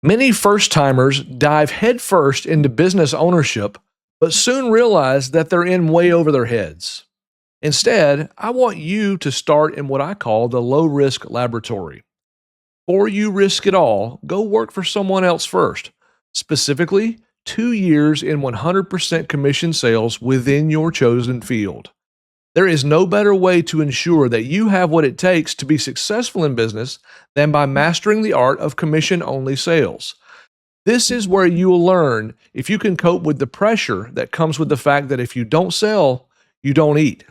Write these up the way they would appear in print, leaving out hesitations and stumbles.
Many first timers dive headfirst into business ownership, but soon realize that they're in way over their heads. Instead, I want you to start in what I call the low risk laboratory. Before you risk it all, go work for someone else first. Specifically, 2 years in 100% commission sales within your chosen field. There is no better way to ensure that you have what it takes to be successful in business than by mastering the art of commission only sales. This is where you will learn if you can cope with the pressure that comes with the fact that if you don't sell, you don't eat.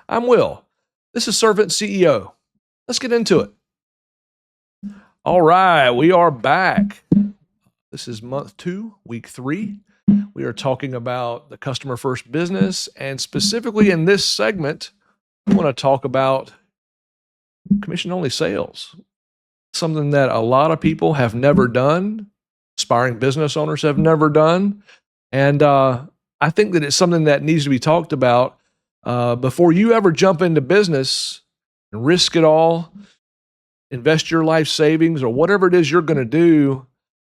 I'm Will. This is Servant CEO. Let's get into it. All right, we are back. This is month 2, week 3. We are talking about the customer first business, and specifically in this segment, we want to talk about commission only sales. Something that a lot of people have never done, aspiring business owners have never done. And I think that it's something that needs to be talked about before you ever jump into business and risk it all, invest your life savings or whatever it is you're going to do.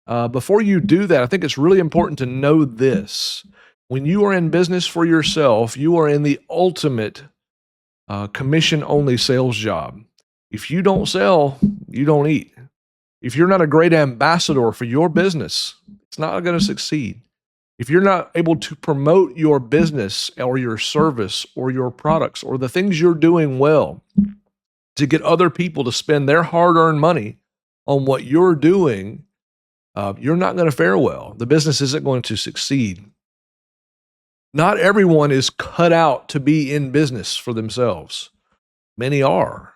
Before you do that, I think it's really important to know this. When you are in business for yourself, you are in the ultimate commission-only sales job. If you don't sell, you don't eat. If you're not a great ambassador for your business, it's not going to succeed. If you're not able to promote your business or your service or your products or the things you're doing well to get other people to spend their hard-earned money on what you're doing, you're not going to fare well. The business isn't going to succeed. Not everyone is cut out to be in business for themselves. Many are.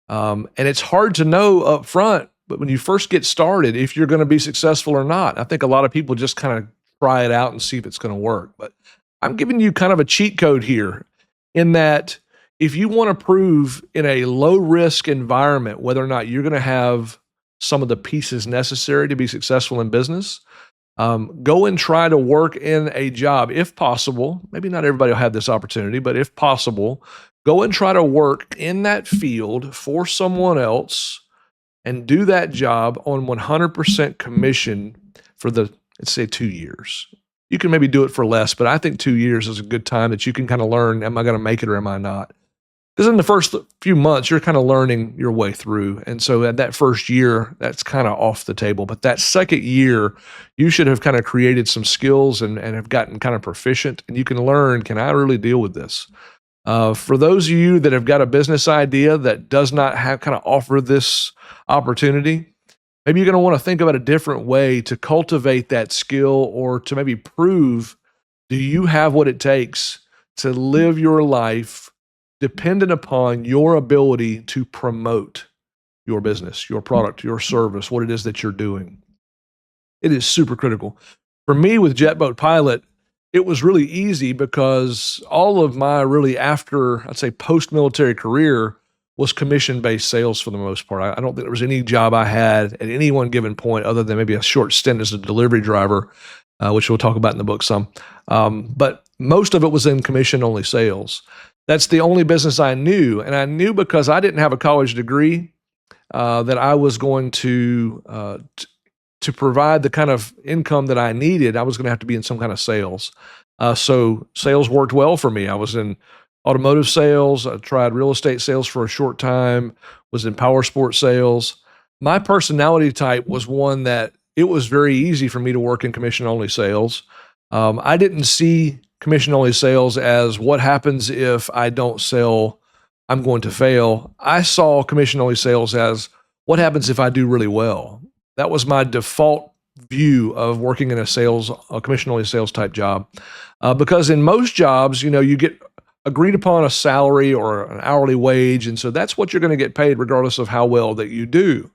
And it's hard to know up front, but when you first get started, if you're going to be successful or not. I think a lot of people just kind of try it out and see if it's going to work. But I'm giving you kind of a cheat code here in that if you want to prove in a low risk environment whether or not you're going to have some of the pieces necessary to be successful in business, go and try to work in a job if possible. Maybe not everybody will have this opportunity, but if possible, go and try to work in that field for someone else and do that job on 100% commission for let's say 2 years. You can maybe do it for less, but I think 2 years is a good time that you can kind of learn, am I going to make it or am I not? Because in the first few months, you're kind of learning your way through. And so at that first year, that's kind of off the table. But that second year, you should have kind of created some skills and have gotten kind of proficient. And you can learn, can I really deal with this? For those of you that have got a business idea that does not have kind of offer this opportunity, maybe you're going to want to think about a different way to cultivate that skill or to maybe prove, do you have what it takes to live your life dependent upon your ability to promote your business, your product, your service, what it is that you're doing. It is super critical. For me with JetBoat Pilot, it was really easy because all of my really after, I'd say post-military career was commission-based sales for the most part. I don't think there was any job I had at any one given point other than maybe a short stint as a delivery driver, which we'll talk about in the book some. But most of it was in commission-only sales. That's the only business I knew. And I knew because I didn't have a college degree that I was going to provide the kind of income that I needed, I was going to have to be in some kind of sales. So sales worked well for me. I was in automotive sales. I tried real estate sales for a short time, was in power sports sales. My personality type was one that it was very easy for me to work in commission-only sales. I didn't see commission-only sales as what happens if I don't sell, I'm going to fail. I saw commission-only sales as what happens if I do really well. That was my default view of working in a commission-only sales type job. Because in most jobs, you get agreed upon a salary or an hourly wage, and so that's what you're going to get paid regardless of how well that you do.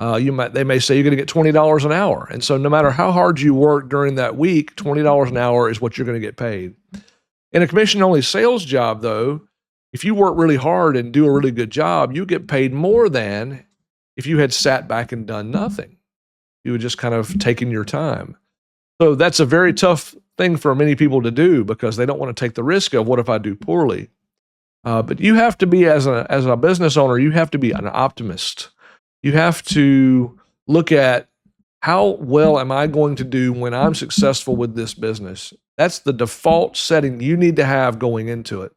They may say you're going to get $20 an hour. And so no matter how hard you work during that week, $20 an hour is what you're going to get paid. In a commission-only sales job, though, if you work really hard and do a really good job, you get paid more than if you had sat back and done nothing. You would just kind of taken your time. So that's a very tough thing for many people to do because they don't want to take the risk of what if I do poorly. But you have to be, as a business owner, you have to be an optimist. You have to look at how well am I going to do when I'm successful with this business? That's the default setting you need to have going into it.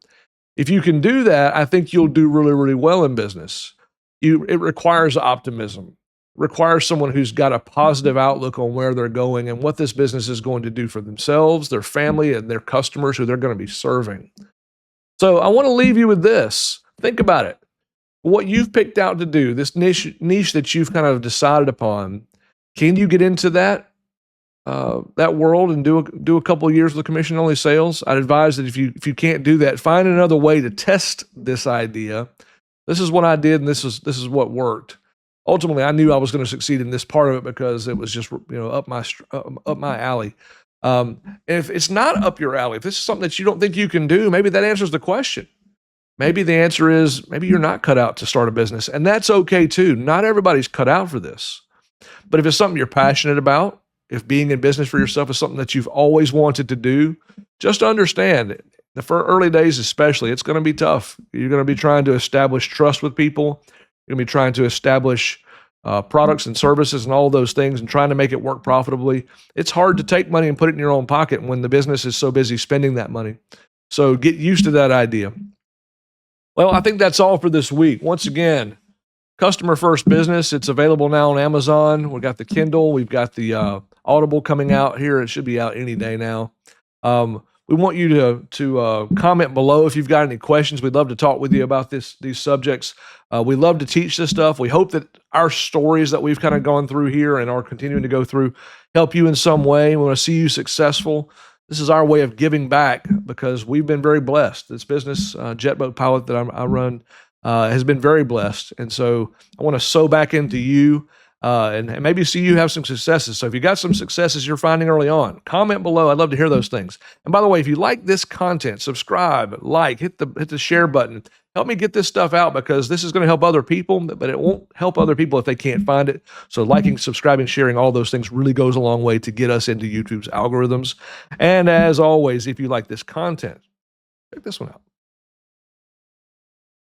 If you can do that, I think you'll do really, really well in business. It requires optimism, requires someone who's got a positive outlook on where they're going and what this business is going to do for themselves, their family, and their customers who they're going to be serving. So I want to leave you with this. Think about it. What you've picked out to do, this niche that you've kind of decided upon, can you get into that world and do a couple of years with commission only sales? I'd advise that if you can't do that, find another way to test this idea. This is what I did, and this is what worked. Ultimately, I knew I was going to succeed in this part of it because it was just up my alley. If it's not up your alley, if this is something that you don't think you can do, maybe that answers the question. Maybe the answer is maybe you're not cut out to start a business, and that's okay too. Not everybody's cut out for this. But if it's something you're passionate about, if being in business for yourself is something that you've always wanted to do, just understand for early days especially, it's going to be tough. You're going to be trying to establish trust with people. You're going to be trying to establish products and services and all those things and trying to make it work profitably. It's hard to take money and put it in your own pocket when the business is so busy spending that money. So get used to that idea. Well, I think that's all for this week. Once again, Customer First Business. It's available now on Amazon. We've got the Kindle. We've got the Audible coming out here. It should be out any day now. We want you to comment below if you've got any questions. We'd love to talk with you about these subjects. We love to teach this stuff. We hope that our stories that we've kind of gone through here and are continuing to go through help you in some way. We want to see you successful. This is our way of giving back because we've been very blessed. This business, Jetboat Pilot, that I run, has been very blessed. And so I want to sow back into you and maybe see you have some successes. So if you got some successes you're finding early on, comment below. I'd love to hear those things. And by the way, if you like this content, subscribe, hit the share button. Help me get this stuff out because this is going to help other people, but it won't help other people if they can't find it. So liking, subscribing, sharing, all those things really goes a long way to get us into YouTube's algorithms. And as always, if you like this content, check this one out.